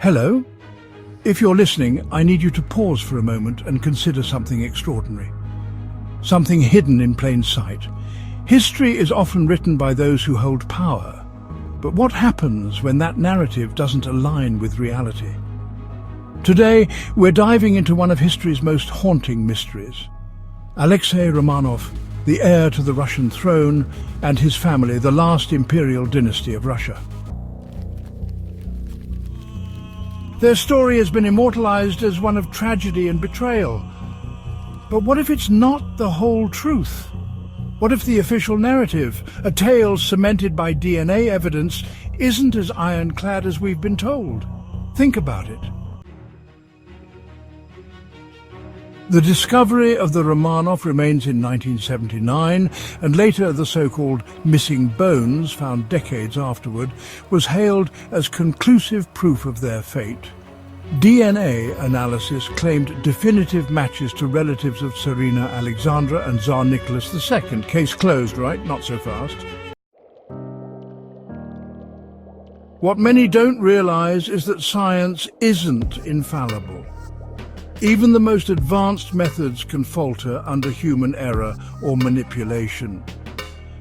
Hello? If you're listening, I need you to pause for a moment and consider something extraordinary. Something hidden in plain sight. History is often written by those who hold power. But what happens when that narrative doesn't align with reality? Today, we're diving into one of history's most haunting mysteries. Alexei Romanov, the heir to the Russian throne, and his family, the last imperial dynasty of Russia. Their story has been immortalized as one of tragedy and betrayal. But what if it's not the whole truth? What if the official narrative, a tale cemented by DNA evidence, isn't as ironclad as we've been told? Think about it. The discovery of the Romanov remains in 1979, and later the so-called missing bones, found decades afterward, was hailed as conclusive proof of their fate. DNA analysis claimed definitive matches to relatives of Tsarina Alexandra and Tsar Nicholas II. Case closed, right? Not so fast. What many don't realize is that science isn't infallible. Even the most advanced methods can falter under human error or manipulation.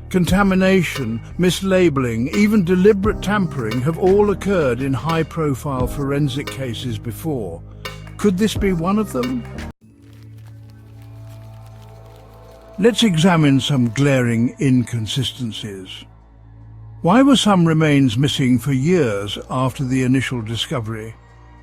Contamination, mislabeling, even deliberate tampering have all occurred in high-profile forensic cases before. Could this be one of them? Let's examine some glaring inconsistencies. Why were some remains missing for years after the initial discovery?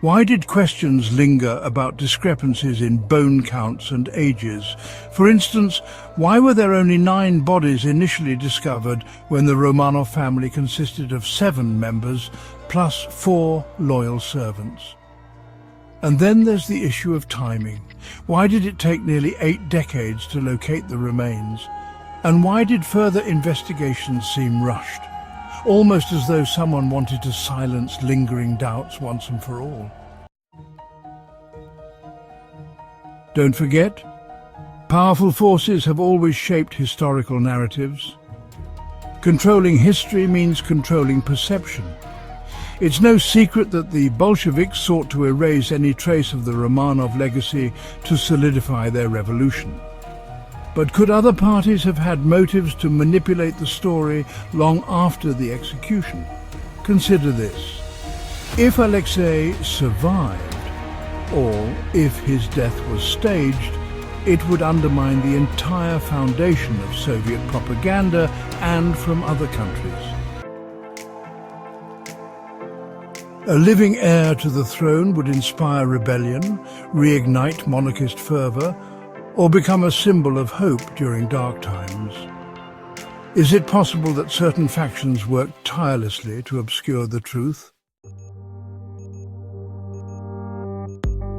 Why did questions linger about discrepancies in bone counts and ages? For instance, why were there only 9 bodies initially discovered when the Romanov family consisted of 7 members plus 4 loyal servants? And then there's the issue of timing. Why did it take nearly 8 decades to locate the remains? And why did further investigations seem rushed? Almost as though someone wanted to silence lingering doubts once and for all. Don't forget, powerful forces have always shaped historical narratives. Controlling history means controlling perception. It's no secret that the Bolsheviks sought to erase any trace of the Romanov legacy to solidify their revolution. But could other parties have had motives to manipulate the story long after the execution? Consider this. If Alexei survived, or if his death was staged, it would undermine the entire foundation of Soviet propaganda and from other countries. A living heir to the throne would inspire rebellion, reignite monarchist fervor, or become a symbol of hope during dark times. Is it possible that certain factions worked tirelessly to obscure the truth?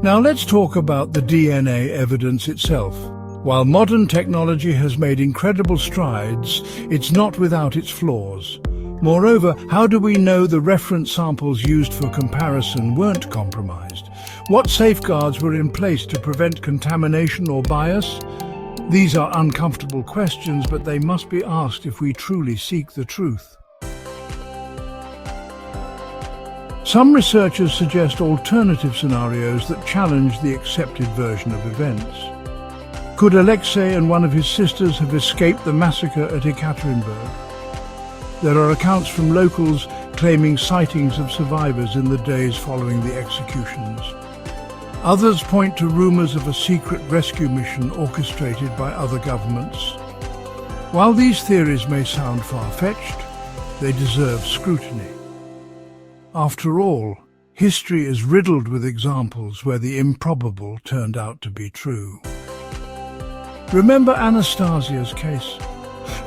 Now let's talk about the DNA evidence itself. While modern technology has made incredible strides, it's not without its flaws. Moreover, how do we know the reference samples used for comparison weren't compromised? What safeguards were in place to prevent contamination or bias? These are uncomfortable questions, but they must be asked if we truly seek the truth. Some researchers suggest alternative scenarios that challenge the accepted version of events. Could Alexei and one of his sisters have escaped the massacre at Ekaterinburg? There are accounts from locals claiming sightings of survivors in the days following the executions. Others point to rumors of a secret rescue mission orchestrated by other governments. While these theories may sound far-fetched, they deserve scrutiny. After all, history is riddled with examples where the improbable turned out to be true. Remember Anastasia's case?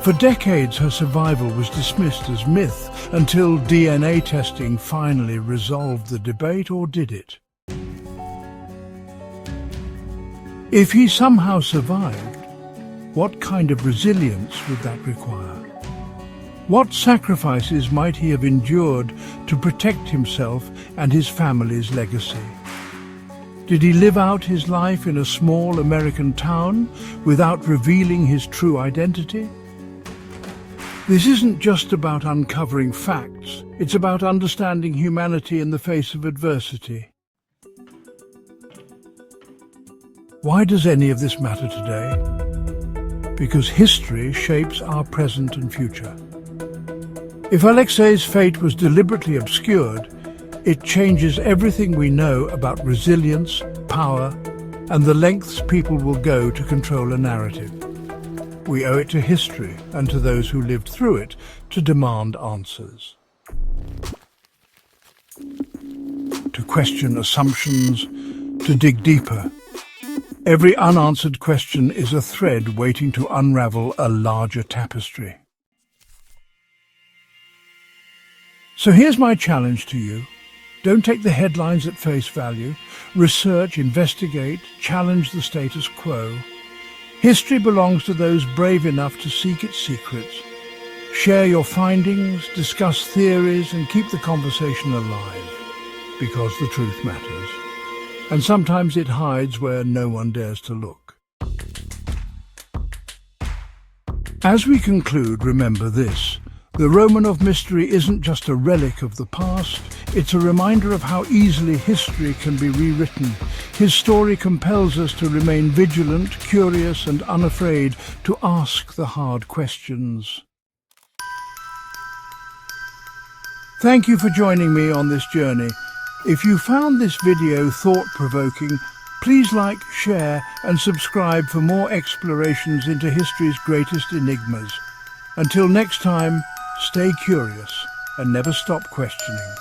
For decades, her survival was dismissed as myth until DNA testing finally resolved the debate, or did it? If he somehow survived, what kind of resilience would that require? What sacrifices might he have endured to protect himself and his family's legacy? Did he live out his life in a small American town without revealing his true identity? This isn't just about uncovering facts, it's about understanding humanity in the face of adversity. Why does any of this matter today? Because history shapes our present and future. If Alexei's fate was deliberately obscured, it changes everything we know about resilience, power, and the lengths people will go to control a narrative. We owe it to history and to those who lived through it to demand answers. To question assumptions, to dig deeper. Every unanswered question is a thread waiting to unravel a larger tapestry. So here's my challenge to you. Don't take the headlines at face value. Research, investigate, challenge the status quo. History belongs to those brave enough to seek its secrets. Share your findings, discuss theories, and keep the conversation alive. Because the truth matters. And sometimes it hides where no one dares to look. As we conclude, remember this. The Romanov mystery isn't just a relic of the past, it's a reminder of how easily history can be rewritten. His story compels us to remain vigilant, curious, and unafraid to ask the hard questions. Thank you for joining me on this journey. If you found this video thought-provoking, please like, share, and subscribe for more explorations into history's greatest enigmas. Until next time, stay curious and never stop questioning.